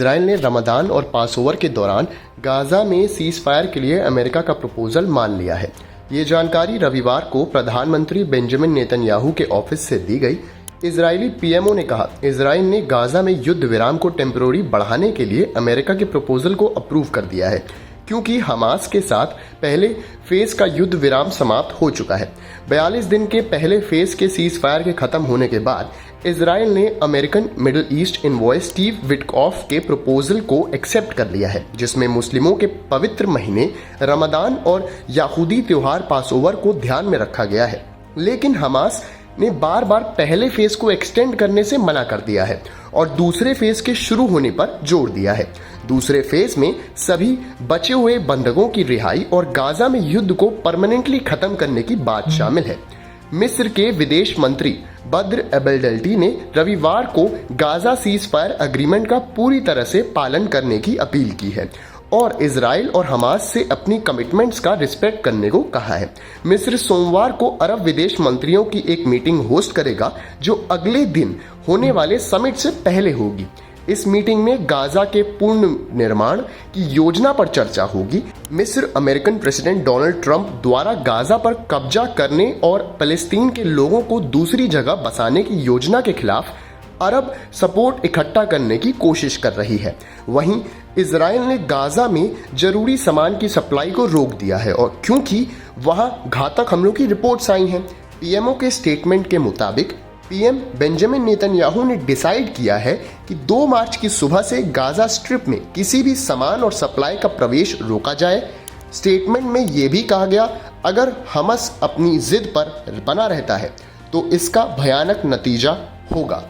Israel ने रमदान और Passover के दौरान गाजा में सीज फायर के लिए अमेरिका का प्रपोजल मान लिया है। ये जानकारी रविवार को प्रधानमंत्री बेंजामिन नेतन्याहू के ऑफिस से दी गई। इजरायली पीएमओ ने कहा, इजराइल ने गाजा में युद्ध विराम को टेम्पररी बढ़ाने के लिए अमेरिका के प्रपोजल को अप्रूव कर दिया है, क्योंकि हमास के साथ पहले फेज का युद्ध विराम समाप्त हो चुका है। 42 दिन के पहले फेज के सीज फायर के खत्म होने के बाद इजराइल ने American middle east envoy Steve Witkoff के प्रपोजल को एक्सेप्ट कर लिया है, जिसमें मुस्लिमों के पवित्र महीने रमदान और यहूदी त्योहार पासओवर को ध्यान में रखा गया है। लेकिन हमास ने बार बार पहले फेज को एक्सटेंड करने से मना कर दिया है और दूसरे फेज के शुरू होने पर जोर दिया है। दूसरे फेज में सभी बचे हुए बंधकों की रिहाई और गाजा में युद्ध को परमानेंटली खत्म करने की बात शामिल है। मिस्र के विदेश मंत्री बद्र एबेल्डेल्टी ने रविवार को गाजा सीज फायर एग्रीमेंट का पूरी तरह से पालन करने की अपील की है और इजराइल और हमास से अपनी कमिटमेंट्स का रिस्पेक्ट करने को कहा है। मिस्र सोमवार को अरब विदेश मंत्रियों की एक मीटिंग होस्ट करेगा, जो अगले दिन होने वाले समिट से पहले होगी। इस मीटिंग में गाजा के पूर्ण निर्माण की योजना पर चर्चा होगी। मिस्र अमेरिकन प्रेसिडेंट डोनाल्ड ट्रंप द्वारा गाजा पर कब्जा करने और फलस्तीन के लोगों को दूसरी जगह बसाने की योजना के खिलाफ अरब सपोर्ट इकट्ठा करने की कोशिश कर रही है। वहीं इजराइल ने गाजा में जरूरी सामान की सप्लाई को रोक दिया है और क्योंकि वहां घातक हमलों की रिपोर्ट्स आई हैं। पीएमओ के स्टेटमेंट के मुताबिक पीएम बेंजामिन नेतन्याहू ने डिसाइड किया है कि 2 मार्च की सुबह से गाजा स्ट्रिप में किसी भी सामान और सप्लाई का प्रवेश रोका जाए। स्टेटमेंट में यह भी कहा गया, अगर हमास अपनी जिद पर बना रहता है तो इसका भयानक नतीजा होगा।